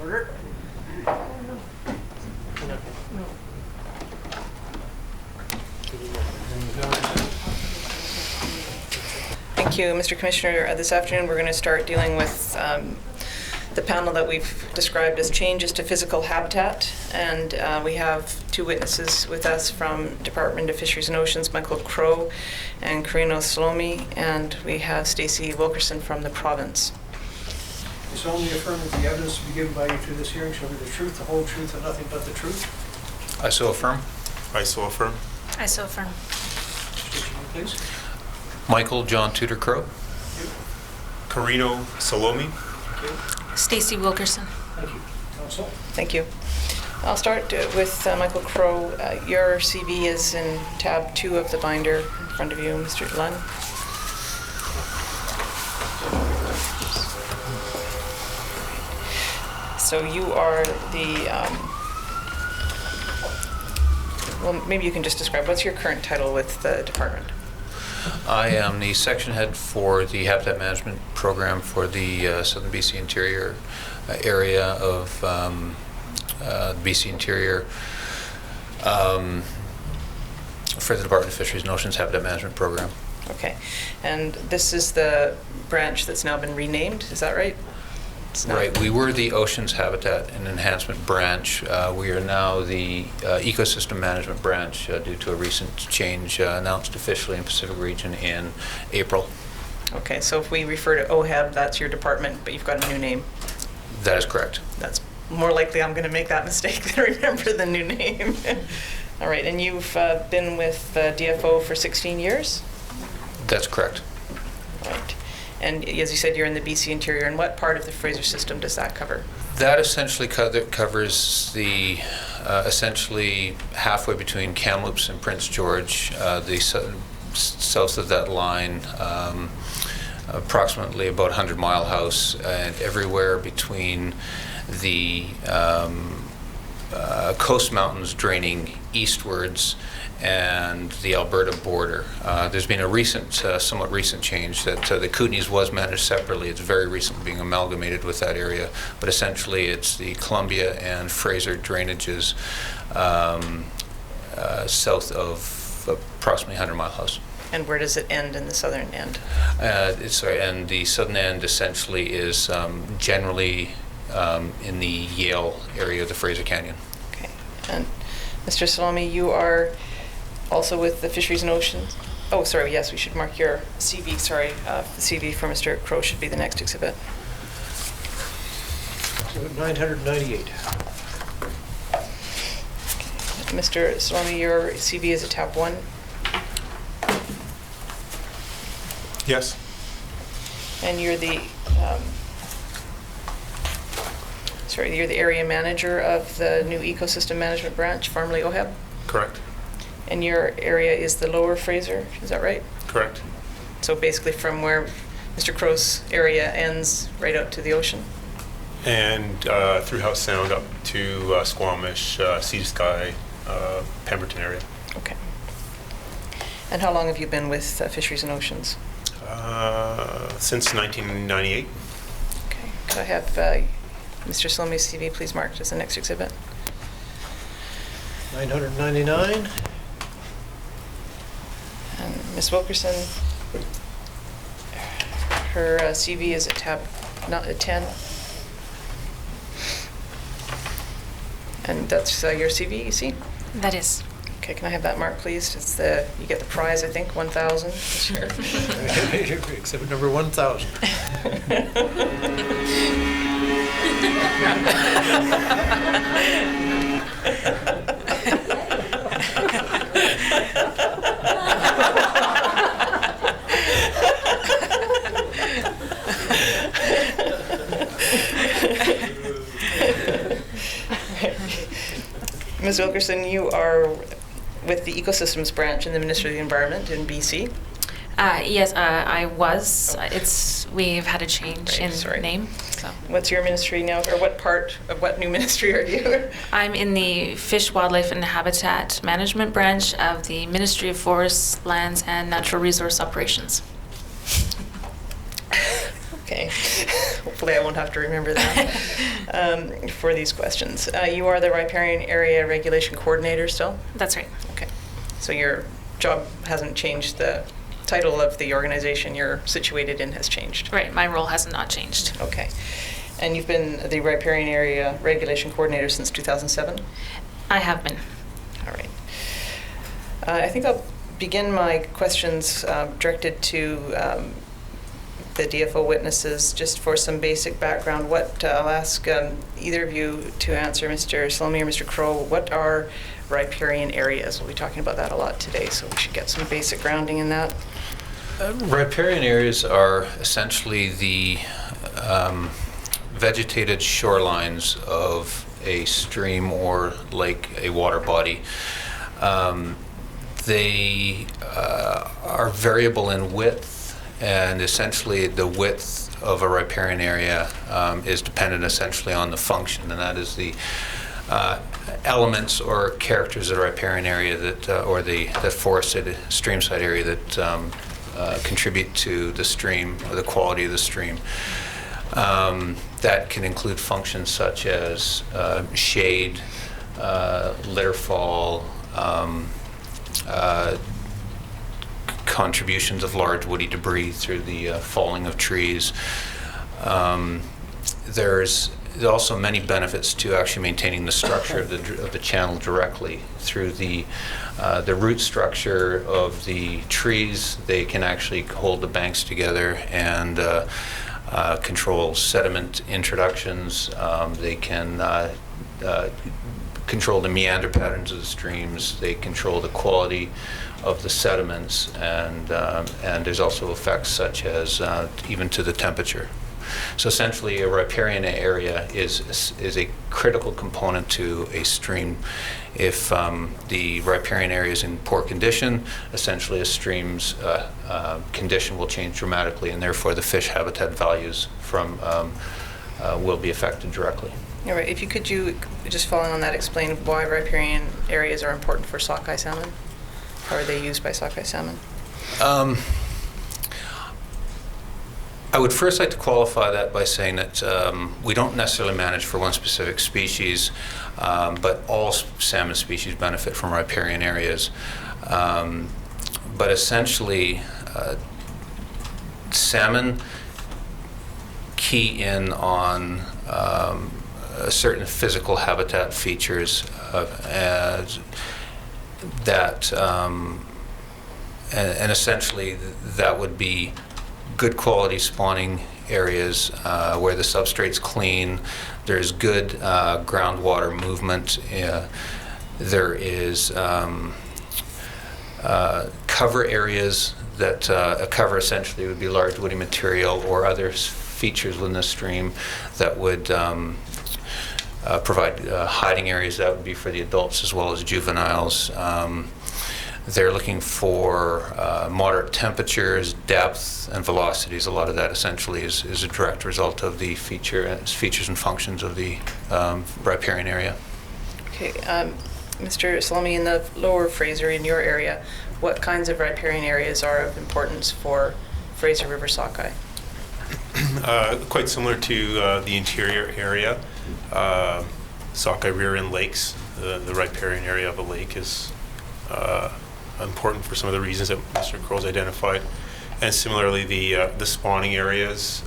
order. Thank you, Mr. Commissioner. This afternoon we're going to start dealing with the panel that we've described as changes to physical habitat, and we have two witnesses with us from Department of Fisheries and Oceans, Michael Crow and Carino Salomi, and we have Stacey Wilkerson from the province. I solemnly affirm that the evidence to be given by you through this hearing shall be the truth, the whole truth, and nothing but the truth. I so affirm. I so affirm. I so affirm. State your name, please. Michael John Tudor Crow. Thank you. Carino Salomi. Thank you. Stacy Wilkerson. Thank you. Council. Thank you. I'll start with Michael Crow. Your CV is in tab 2 of the binder in front of you, Mr. Lunn. So you are the, well, maybe you can just describe, what's your current title with the department? I am the section head for the Habitat Management Program for the Southern BC Interior area of BC Interior for the Department of Fisheries and Oceans Habitat Management Program. Okay, and this is the branch that's now been renamed, is that right? Right, we were the Oceans Habitat and Enhancement Branch. We are now the Ecosystem Management Branch due to a recent change announced officially in Pacific Region in April. Okay, so if we refer to OHAB, that's your department, but you've got a new name. That is correct. That's more likely I'm going to make that mistake than remember the new name. All right, and you've been with DFO for 16 years? That's correct. Right. And as you said, you're in the BC Interior, and what part of the Fraser system does that cover? That essentially covers the essentially halfway between Kamloops and Prince George, the south of that line, approximately about 100 Mile House, and everywhere between the Coast Mountains draining eastwards and the Alberta border. There's been a recent, somewhat recent change that the Kootenays was managed separately. It's very recently being amalgamated with that area, but essentially it's the Columbia and Fraser drainages south of approximately 100 Mile House. And where does it end in the southern end? And the southern end essentially is generally in the Yale area of the Fraser Canyon. Okay, and Mr. Salami, you are also with the Fisheries and Oceans. Oh, sorry, yes, we should mark your CV, sorry. The CV for Mr. Crow should be the next exhibit. Exhibit 998. Mr. Salami, your CV is at tab 1. Yes. And you're the, you're the area manager of the new Ecosystem Management Branch, formerly OHAB? Correct. And your area is the Lower Fraser, is that right? Correct. So basically from where Mr. Crow's area ends right out to the ocean? And through House Sound up to Squamish, Sea to Sky, Pemberton area. Okay. And how long have you been with Fisheries and Oceans? Since 1998. Okay. Could I have Mr. Salomi's CV please marked as the next exhibit? 999. And Ms. Wilkerson, her CV is at tab not at 10. And that's your CV, you see? That is. Okay, can I have that mark, please? It's the, you get the prize, I think, 1,000 this year. Exhibit number 1000. Ms. Wilkerson, you are with the Ecosystems Branch in the Ministry of the Environment in BC. Yes, I was. We've had a change in name. So. What's your ministry now, or what part of what new ministry are you? I'm in the Fish, Wildlife and Habitat Management Branch of the Ministry of Forests, Lands and Natural Resource Operations. Okay. Hopefully I won't have to remember that for these questions. You are the riparian area regulation coordinator still? That's right. Okay. So your job hasn't changed, the title of the organization you're situated in has changed? Right, my role has not changed. Okay. And you've been the riparian area regulation coordinator since 2007? I have been. All right. I think I'll begin my questions directed to the DFO witnesses, just for some basic background. I'll ask either of you to answer, Mr. Salome or Mr. Crow, what are riparian areas? We'll be talking about that a lot today, so we should get some basic grounding in that. Riparian areas are essentially the vegetated shorelines of a stream or lake, a water body. They are variable in width, and essentially the width of a riparian area is dependent essentially on the function, and that is the elements or characters of the riparian area that, or the forested streamside area that contribute to the stream or the quality of the stream. That can include functions such as shade, litterfall, contributions of large woody debris through the falling of trees. There's also many benefits to actually maintaining the structure of the channel directly through the root structure of the trees. They can actually hold the banks together and control sediment introductions. They can control the meander patterns of the streams. They control the quality of the sediments, and there's also effects such as even to the temperature. So essentially, a riparian area is a critical component to a stream. If the riparian area is in poor condition, essentially a stream's condition will change dramatically, and therefore the fish habitat values will be affected directly. All right. If you could, just following on that, explain why riparian areas are important for sockeye salmon? How are they used by sockeye salmon? I would first like to qualify that by saying that we don't necessarily manage for one specific species, but all salmon species benefit from riparian areas. But essentially, salmon key in on certain physical habitat features that, and essentially that would be good quality spawning areas where the substrate's clean, there's good groundwater movement, there is cover areas that cover essentially would be large woody material or other features within the stream that would provide hiding areas. That would be for the adults as well as juveniles. They're looking for moderate temperatures, depth, and velocities. A lot of that essentially is a direct result of the features and functions of the riparian area. Okay, Mr. Salome, in the Lower Fraser, in your area, what kinds of riparian areas are of importance for Fraser River sockeye? Quite similar to the interior area. Sockeye rear in lakes. The riparian area of a lake is important for some of the reasons that Mr. Crow's identified. And similarly, the spawning areas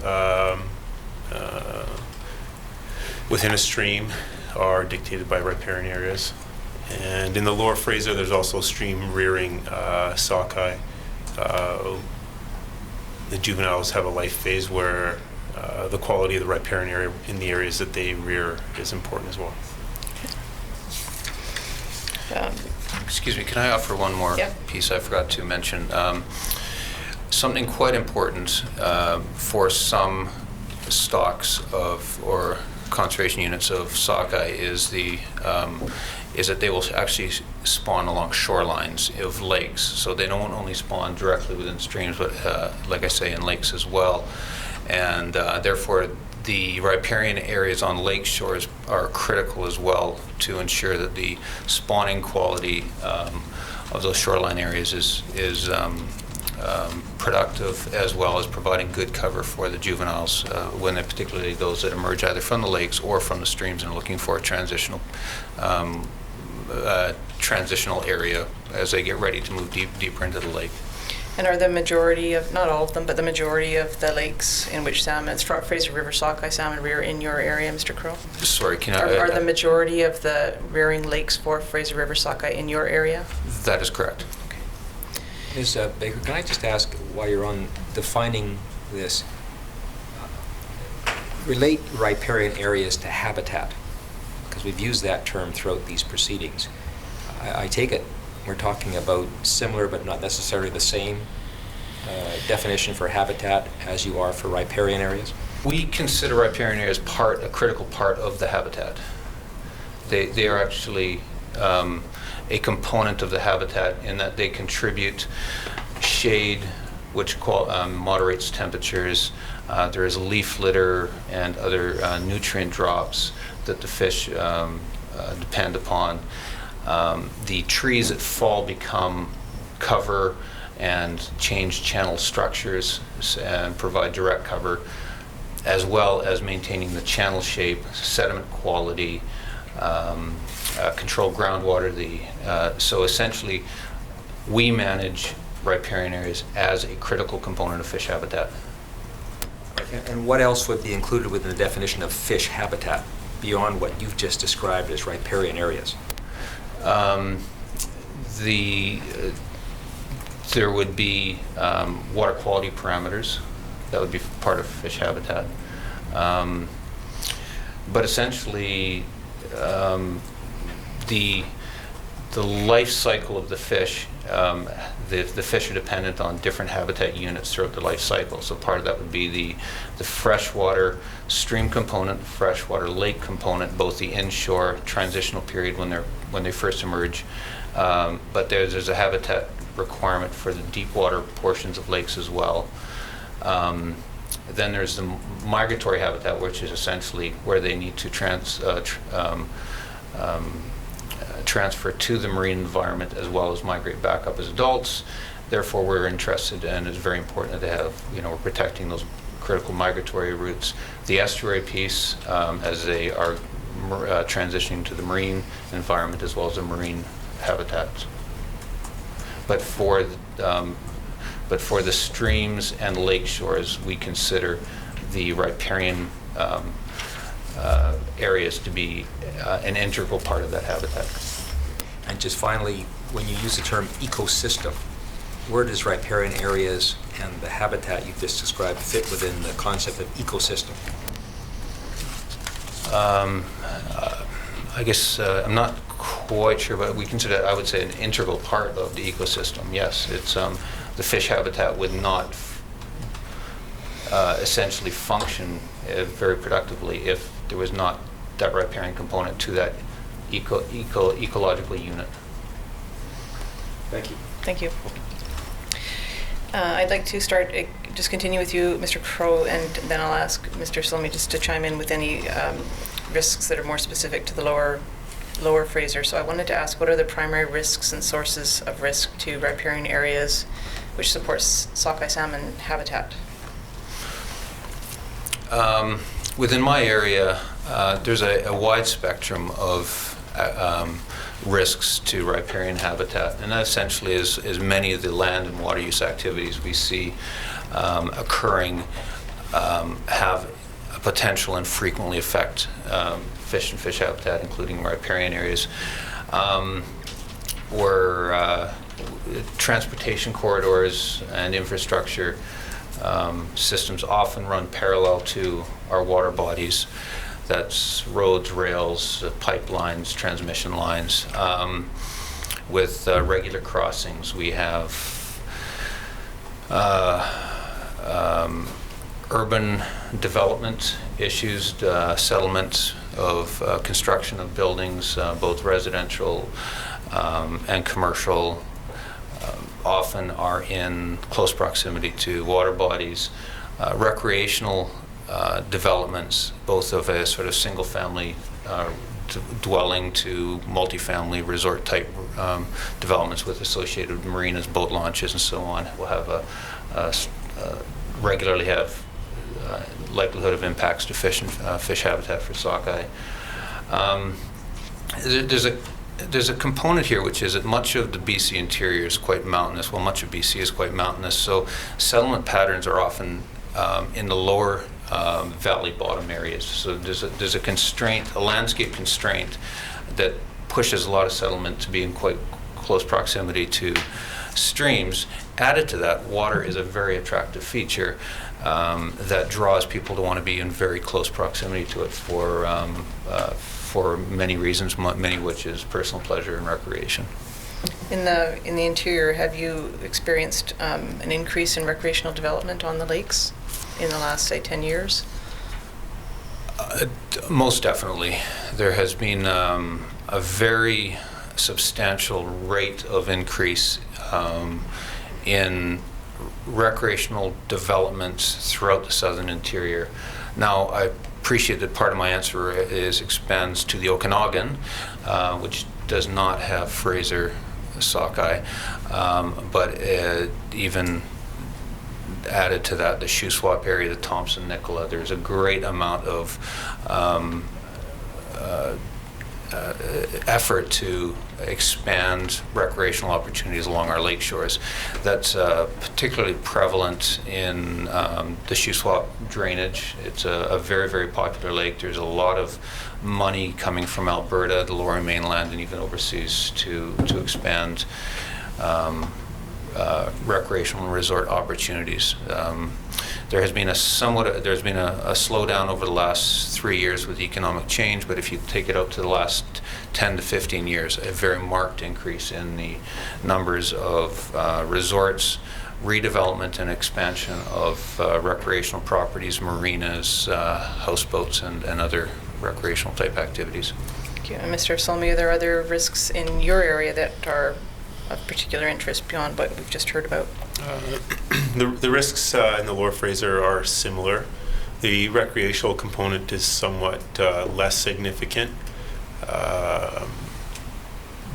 within a stream are dictated by riparian areas. And in the Lower Fraser, there's also stream rearing sockeye. The juveniles have a life phase where the quality of the riparian area in the areas that they rear is important as well. Excuse me, can I offer one more piece I forgot to mention? Something quite important for some stocks of or conservation units of sockeye is that they will actually spawn along shorelines of lakes. So they don't only spawn directly within streams, but like I say, in lakes as well. And therefore, the riparian areas on lake shores are critical as well to ensure that the spawning quality of those shoreline areas is productive, as well as providing good cover for the juveniles, particularly those that emerge either from the lakes or from the streams and are looking for a transitional area as they get ready to move deeper into the lake. And are the majority of, not all of them, but the majority of the lakes in which salmon, Fraser River sockeye salmon rear in your area, Mr. Crow? Sorry, can I? Are the majority of the rearing lakes for Fraser River sockeye in your area? That is correct. Ms. Baker, can I just ask, while you're on defining this, relate riparian areas to habitat, because we've used that term throughout these proceedings. I take it we're talking about similar but not necessarily the same definition for habitat as you are for riparian areas? We consider riparian areas a critical part of the habitat. They are actually a component of the habitat in that they contribute shade, which moderates temperatures. There is leaf litter and other nutrient drops that the fish depend upon. The trees that fall become cover and change channel structures and provide direct cover, as well as maintaining the channel shape, sediment quality, control groundwater. So essentially, we manage riparian areas as a critical component of fish habitat. And what else would be included within the definition of fish habitat beyond what you've just described as riparian areas? There would be water quality parameters that would be part of fish habitat. But essentially, the life cycle of the fish, the fish are dependent on different habitat units throughout the life cycle. So part of that would be the freshwater stream component, freshwater lake component, both the inshore transitional period when they first emerge, but there's a habitat requirement for the deep water portions of lakes as well. Then there's the migratory habitat, which is essentially where they need to transfer to the marine environment as well as migrate back up as adults. Therefore, we're interested, and it's very important that they have, we're protecting those critical migratory routes. The estuary piece, as they are transitioning to the marine environment as well as the marine habitats. But for the streams and lake shores, we consider the riparian areas to be an integral part of that habitat. And just finally, when you use the term ecosystem, where does riparian areas and the habitat you've just described fit within the concept of ecosystem? I guess I'm not quite sure, but we consider, I would say, an integral part of the ecosystem. Yes, it's the fish habitat would not essentially function very productively if there was not that riparian component to that ecological unit. Thank you. Thank you. I'd like to just continue with you, Mr. Crow, and then I'll ask Mr. Salome just to chime in with any risks that are more specific to the lower Fraser. So I wanted to ask, what are the primary risks and sources of risk to riparian areas which supports sockeye salmon habitat? Within my area, there's a wide spectrum of risks to riparian habitat, and that essentially is many of the land and water use activities we see occurring have a potential and frequently affect fish and fish habitat, including riparian areas, where transportation corridors and infrastructure systems often run parallel to our water bodies. That's roads, rails, pipelines, transmission lines. With regular crossings, we have urban development issues, settlement of construction of buildings, both residential and commercial, often are in close proximity to water bodies. Recreational developments, both of a sort of single-family dwelling to multifamily resort type developments with associated marinas, boat launches, and so on, will have regularly have likelihood of impacts to fish and fish habitat for sockeye. There's a component here, which is that much of the BC interior is quite mountainous. Well, much of BC is quite mountainous, so settlement patterns are often in the lower valley bottom areas. So there's a constraint, a landscape constraint, that pushes a lot of settlement to be in quite close proximity to streams. Added to that, water is a very attractive feature that draws people to want to be in very close proximity to it for many reasons, many of which is personal pleasure and recreation. In the interior, have you experienced an increase in recreational development on the lakes in the last, say, 10 years? Most definitely. There has been a very substantial rate of increase in recreational development throughout the southern interior. Now, I appreciate that part of my answer expands to the Okanagan, which does not have Fraser sockeye, but even added to that, the Shuswap area, the Thompson Nicola, there's a great amount of effort to expand recreational opportunities along our lake shores. That's particularly prevalent in the Shuswap drainage. It's a very, very popular lake. There's a lot of money coming from Alberta, the lower mainland, and even overseas to expand recreational resort opportunities. There has been a slowdown over the last 3 years with economic change, but if you take it out to the last 10 to 15 years, a very marked increase in the numbers of resorts, redevelopment and expansion of recreational properties, marinas, houseboats, and other recreational type activities. Thank you. And Mr. Solmy, are there other risks in your area that are of particular interest beyond what we've just heard about? The risks in the Lower Fraser are similar. The recreational component is somewhat less significant,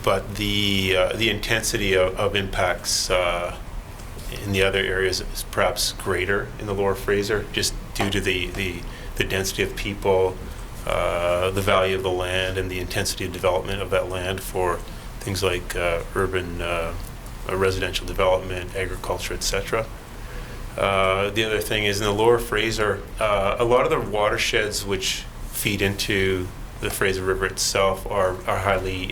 but the intensity of impacts in the other areas is perhaps greater in the Lower Fraser, just due to the density of people, the value of the land, and the intensity of development of that land for things like urban residential development, agriculture, etc. The other thing is in the Lower Fraser, a lot of the watersheds which feed into the Fraser River itself are highly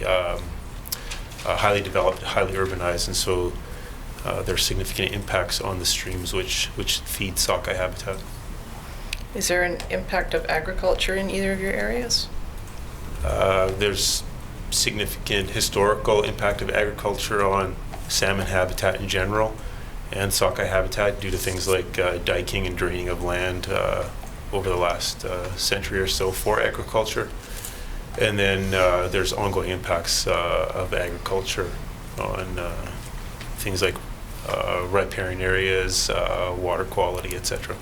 developed, highly urbanized, and so there are significant impacts on the streams which feed sockeye habitat. Is there an impact of agriculture in either of your areas? There's significant historical impact of agriculture on salmon habitat in general and sockeye habitat due to things like diking and draining of land over the last century or so for agriculture. And then there's ongoing impacts of agriculture on things like riparian areas, water quality, etc.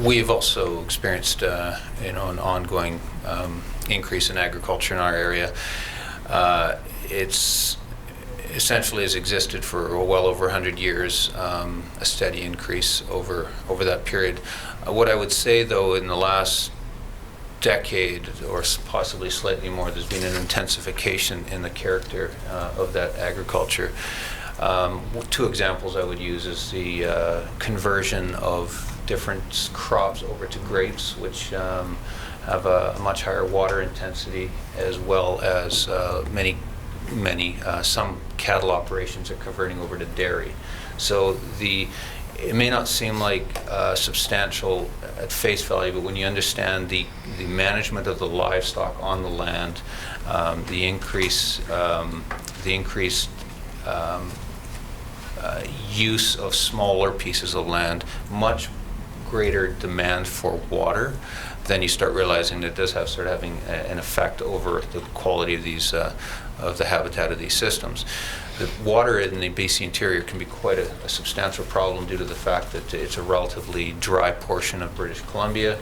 We've also experienced, an ongoing increase in agriculture in our area. It's essentially has existed for well over 100 years, a steady increase over that period. What I would say, though, in the last decade, or possibly slightly more, there's been an intensification in the character of that agriculture. Two examples I would use is the conversion of different crops over to grapes, which have a much higher water intensity, as well as some cattle operations are converting over to dairy. So it may not seem like substantial at face value, but when you understand the management of the livestock on the land, the increased use of smaller pieces of land, much greater demand for water, then you start realizing that it does start having an effect over the quality of these of the habitat of these systems. The water in the BC interior can be quite a substantial problem due to the fact that it's a relatively dry portion of British Columbia.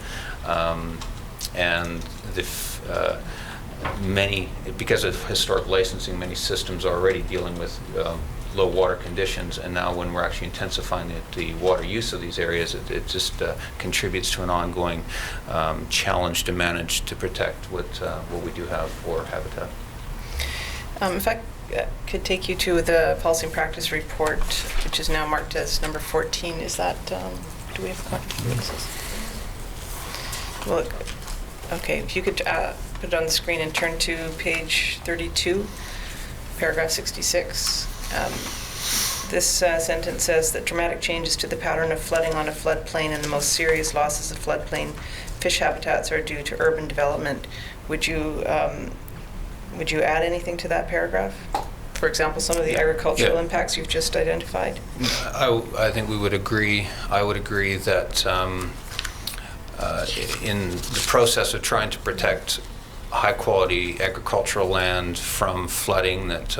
and because of historic licensing, many systems are already dealing with low water conditions, and now when we're actually intensifying the water use of these areas, it just contributes to an ongoing challenge to manage to protect what we do have for habitat. If I could take you to the policy and practice report, which is now marked as number 14, is that, do we have a copy of this? Well, okay, if you could put it on the screen and turn to page 32, paragraph 66. This sentence says that dramatic changes to the pattern of flooding on a floodplain and the most serious losses of floodplain fish habitats are due to urban development. Would you add anything to that paragraph? For example, some of the agricultural impacts you've just identified? I think we would agree. I would agree that in the process of trying to protect high-quality agricultural land from flooding, that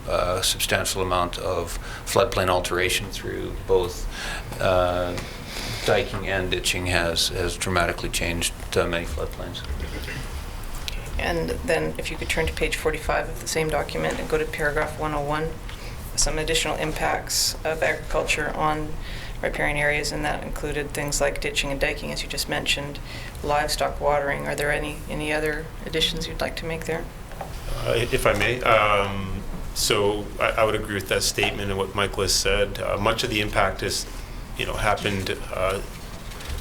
a substantial amount of floodplain alteration through both diking and ditching has dramatically changed many floodplains. And then if you could turn to page 45 of the same document and go to paragraph 101, some additional impacts of agriculture on riparian areas, and that included things like ditching and diking, as you just mentioned, livestock watering. Are there any other additions you'd like to make there? If I may, so I would agree with that statement and what Michael has said. Much of the impact has, happened over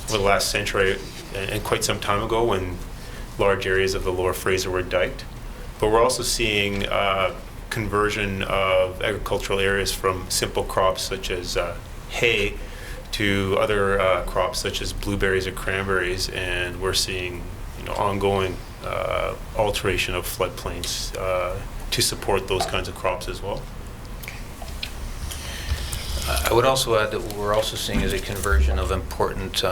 the last century and quite some time ago when large areas of the Lower Fraser were diked. But we're also seeing conversion of agricultural areas from simple crops such as hay to other crops such as blueberries or cranberries, and we're seeing ongoing alteration of floodplains to support those kinds of crops as well. I would also add that what we're also seeing is a conversion of important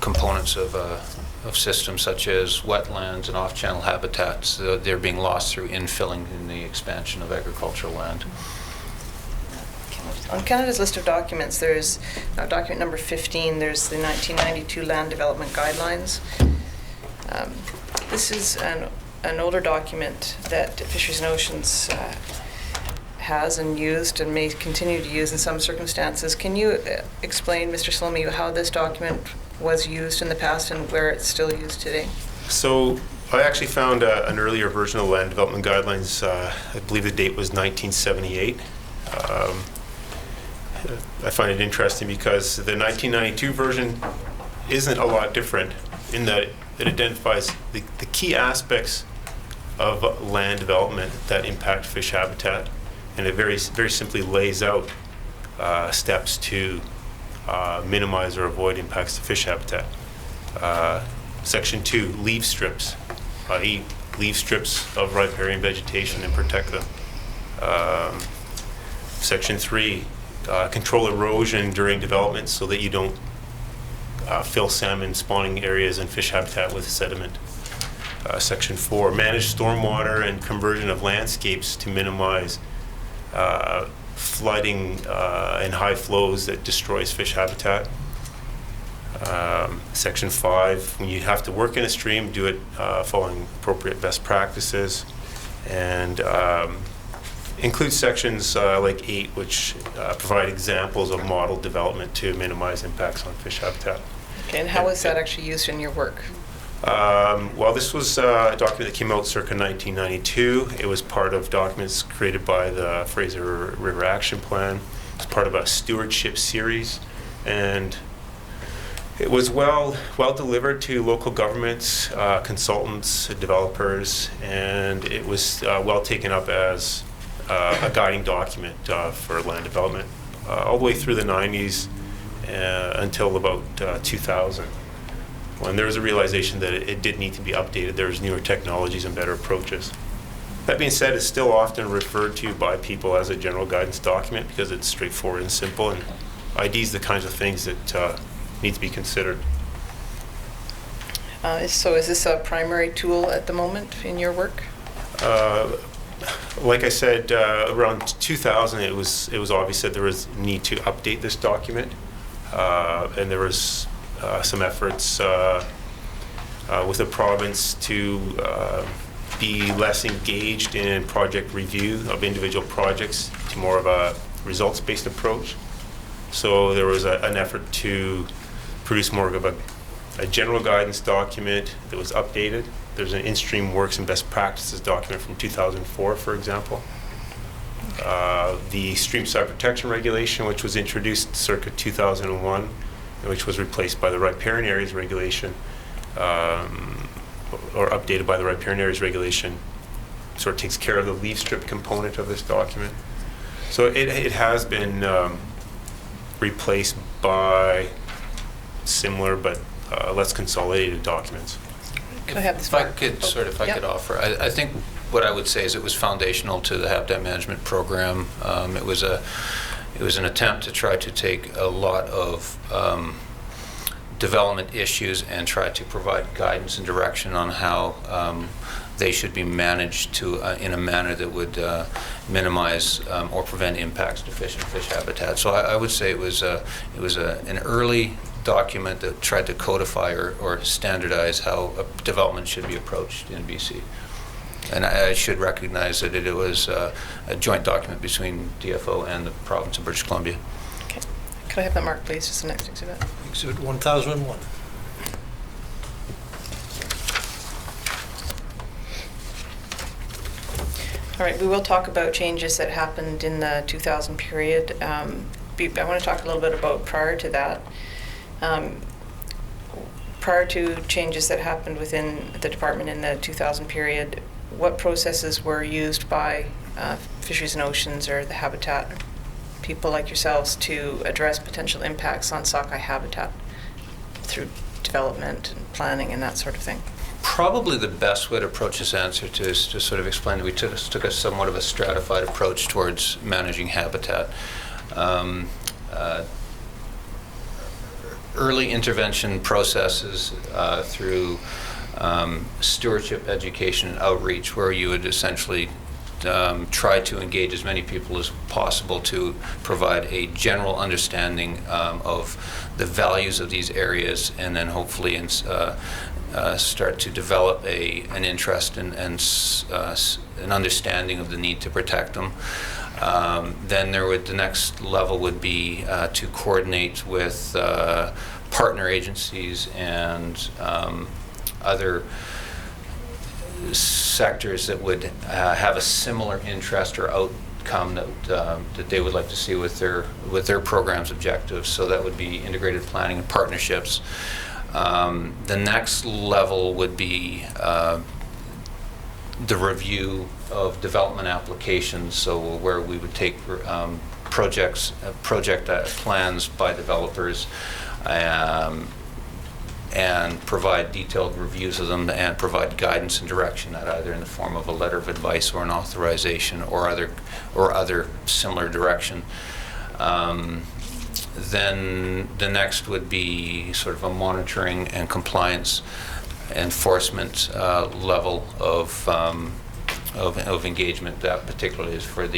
components of systems such as wetlands and off-channel habitats. They're being lost through infilling in the expansion of agricultural land. On Canada's list of documents, there's document number 15, there's the 1992 Land Development Guidelines. This is an older document that Fisheries and Oceans has and used and may continue to use in some circumstances. Can you explain, Mr. Salome, how this document was used in the past and where it's still used today? So I actually found an earlier version of the Land Development Guidelines. I believe the date was 1978. I find it interesting because the 1992 version isn't a lot different in that it identifies the key aspects of land development that impact fish habitat, and it very, very simply lays out steps to minimize or avoid impacts to fish habitat. Section 2, leave strips, i.e. leave strips of riparian vegetation and protect them. Section 3, control erosion during development so that you don't fill salmon spawning areas and fish habitat with sediment. Section 4, manage stormwater and conversion of landscapes to minimize flooding and high flows that destroys fish habitat. Section 5, when you have to work in a stream, do it following appropriate best practices. And include sections like 8, which provide examples of model development to minimize impacts on fish habitat. Okay, and how was that actually used in your work? Well, this was a document that came out circa 1992. It was part of documents created by the Fraser River Action Plan. It was part of a stewardship series, and it was well delivered to local governments, consultants, developers, and it was well taken up as a guiding document for land development all the way through the 90s until about 2000. When there was a realization that it did need to be updated, there was newer technologies and better approaches. That being said, it's still often referred to by people as a general guidance document because it's straightforward and simple, and IDs the kinds of things that need to be considered. So is this a primary tool at the moment in your work? Like I said, around 2000, it was obvious that there was need to update this document, and there was some efforts with the province to be less engaged in project review of individual projects to more of a results-based approach. So there was an effort to produce more of a general guidance document that was updated. There's an in-stream works and best practices document from 2004, for example. The streamside protection regulation, which was introduced circa 2001, which was replaced by the riparian areas regulation, or updated by the riparian areas regulation, sort of takes care of the leaf strip component of this document. So it has been replaced by similar but less consolidated documents. Could I have this? If I could Yeah. offer, I think what I would say is it was foundational to the habitat management program. It was an attempt to try to take a lot of development issues and try to provide guidance and direction on how they should be managed to in a manner that would minimize or prevent impacts to fish and fish habitat. So I would say it was an early document that tried to codify or standardize how development should be approached in BC. And I should recognize that it was a joint document between DFO and the province of British Columbia. Okay. Could I have that mark, please? Just the next exhibit. Exhibit 1001. All right, we will talk about changes that happened in the 2000 period. I want to talk a little bit about prior to that. Prior to changes that happened within the department in the 2000 period, what processes were used by Fisheries and Oceans or the habitat people like yourselves to address potential impacts on sockeye habitat through development and planning and that sort of thing? Probably the best way to approach this answer is to sort of explain that we took a somewhat of a stratified approach towards managing habitat. Early intervention processes through stewardship, education, and outreach, where you would essentially try to engage as many people as possible to provide a general understanding of the values of these areas, and then hopefully start to develop an interest and an understanding of the need to protect them. Then the next level would be to coordinate with partner agencies and other sectors that would have a similar interest or outcome that they would like to see with their program's objectives. So that would be integrated planning and partnerships. The next level would be the review of development applications, so where we would take project plans by developers and provide detailed reviews of them and provide guidance and direction, that either in the form of a letter of advice or an authorization or other similar direction. Then the next would be sort of a monitoring and compliance enforcement level of engagement. That particularly is for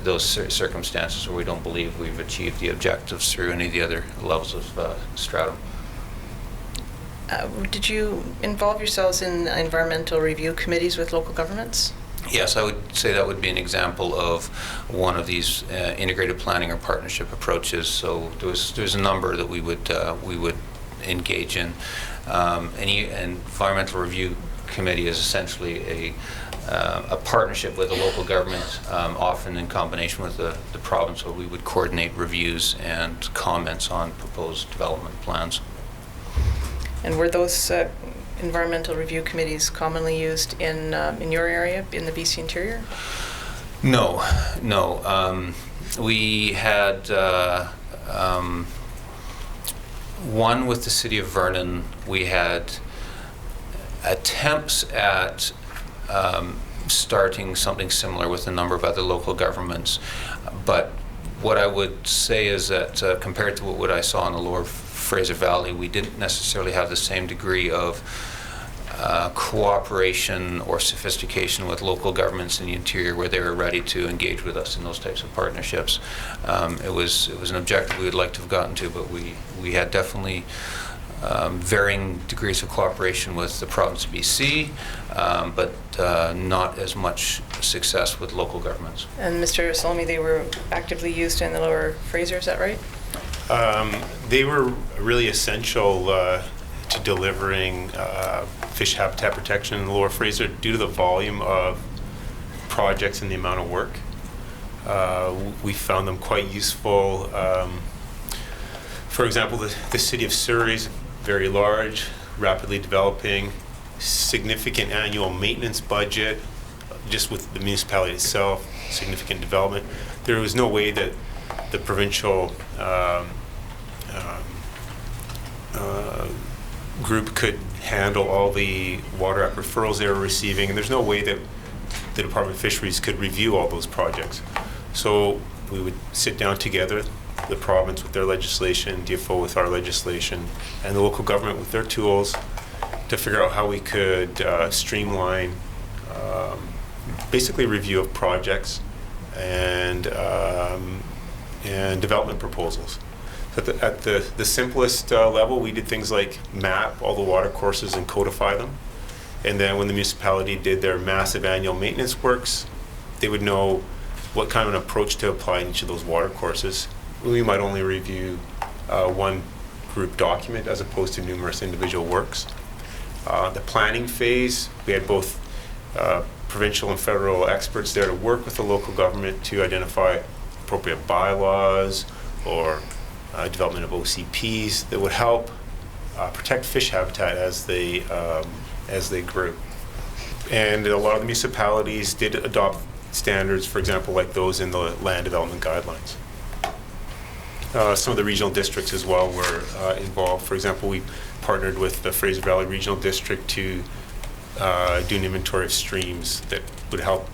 those circumstances where we don't believe we've achieved the objectives through any of the other levels of stratum. Did you involve yourselves in environmental review committees with local governments? Yes, I would say that would be an example of one of these integrated planning or partnership approaches. So there's a number that we would engage in. Any environmental review committee is essentially a partnership with a local government, often in combination with the province, where we would coordinate reviews and comments on proposed development plans. And were those environmental review committees commonly used in your area, in the BC Interior? No. We had one with the City of Vernon. We had attempts at starting something similar with a number of other local governments, but what I would say is that compared to what I saw in the Lower Fraser Valley, we didn't necessarily have the same degree of cooperation or sophistication with local governments in the interior where they were ready to engage with us in those types of partnerships. It was an objective we would like to have gotten to, but we had definitely varying degrees of cooperation with the province of BC, but not as much success with local governments. And Mr. Salome, they were actively used in the Lower Fraser, is that right? They were really essential to delivering fish habitat protection in the Lower Fraser due to the volume of projects and the amount of work. We found them quite useful. For example, the city of Surrey is very large, rapidly developing, significant annual maintenance budget, just with the municipality itself, significant development. There was no way that the provincial group could handle all the water act referrals they were receiving, and there's no way that the Department of Fisheries could review all those projects. So we would sit down together, the province with their legislation, DFO with our legislation, and the local government with their tools to figure out how we could streamline basically review of projects and development proposals. So at the simplest level, we did things like map all the water courses and codify them. And then when the municipality did their massive annual maintenance works, they would know what kind of an approach to apply in each of those water courses. We might only review one group document as opposed to numerous individual works. The planning phase, we had both provincial and federal experts there to work with the local government to identify appropriate bylaws or development of OCPs that would help protect fish habitat as they grew. And a lot of the municipalities did adopt standards, for example, like those in the land development guidelines. Some of the regional districts as well were involved. For example, we partnered with the Fraser Valley Regional District to do an inventory of streams that would help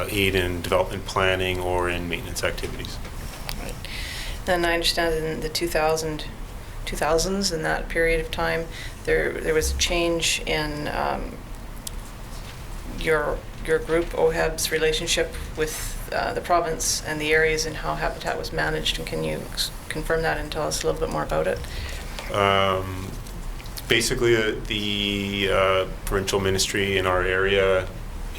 aid in development planning or in maintenance activities. Right. And I understand in the 2000s, in that period of time, there was a change in your group, OHEB's relationship with the province and the areas and how habitat was managed. And can you confirm that and tell us a little bit more about it? Basically, the provincial ministry in our area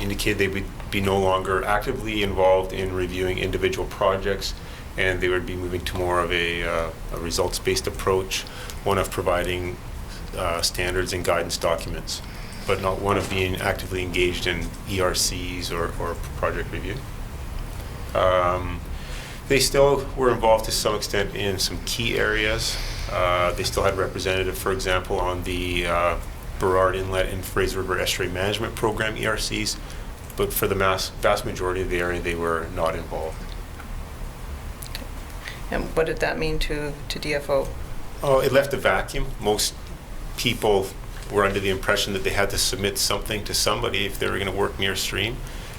indicated they would be no longer actively involved in reviewing individual projects, and they would be moving to more of a results-based approach, one of providing standards and guidance documents, but not one of being actively engaged in ERCs or project review. They still were involved to some extent in some key areas. They still had a representative, for example, on the Burrard Inlet and Fraser River Estuary Management Program, ERCs, but for the vast majority of the area, they were not involved. And what did that mean to DFO? Oh, it left a vacuum. Most people were under the impression that they had to submit something to somebody if they were going to work near stream,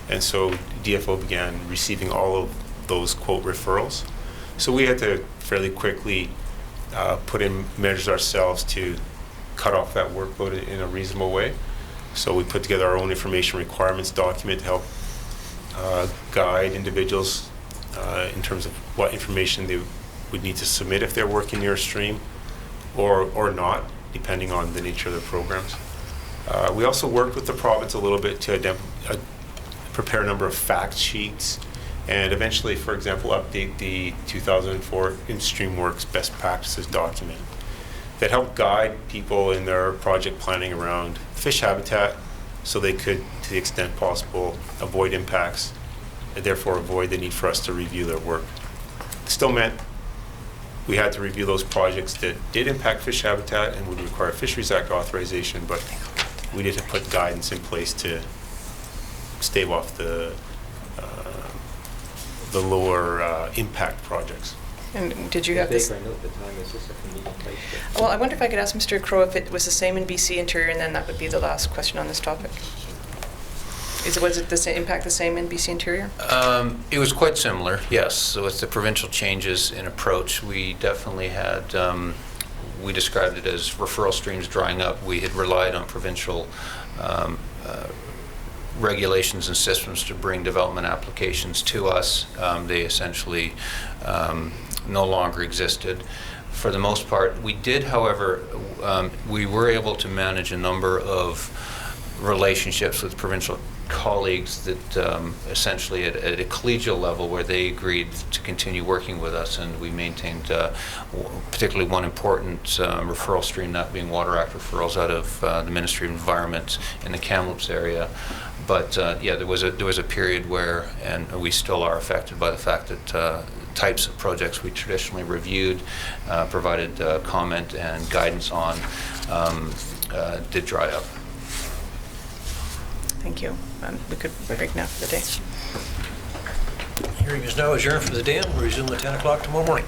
and so DFO began receiving all of those quote referrals. So we had to fairly quickly put in measures ourselves to cut off that workload in a reasonable way. So we put together our own information requirements document to help guide individuals in terms of what information they would need to submit if they're working near a stream or not, depending on the nature of their programs. We also worked with the province a little bit to prepare a number of fact sheets and eventually, for example, update the 2004 in-stream works best practices document that helped guide people in their project planning around fish habitat so they could, to the extent possible, avoid impacts and therefore avoid the need for us to review their work. It still meant we had to review those projects that did impact fish habitat and would require Fisheries Act authorization, but we did put guidance in place to stave off the lower impact projects. And did you have this? Well, I wonder if I could ask Mr. Crow if it was the same in BC Interior, and then that would be the last question on this topic. Was it the impact the same in BC Interior? It was quite similar, yes. So with the provincial changes in approach, we definitely had, we described it as referral streams drying up. We had relied on provincial regulations and systems to bring development applications to us. They essentially no longer existed. for the most part. We did, however, we were able to manage a number of relationships with provincial colleagues that essentially at a collegial level where they agreed to continue working with us, and we maintained particularly one important referral stream, that being Water Act referrals out of the Ministry of Environment in the Kamloops area. But yeah, there was a period where, and we still are affected by the fact that types of projects we traditionally reviewed, provided comment and guidance on, did dry up. Thank you. We could break now for the day. Hearing is now adjourned for the day, and we'll resume at 10 o'clock tomorrow morning.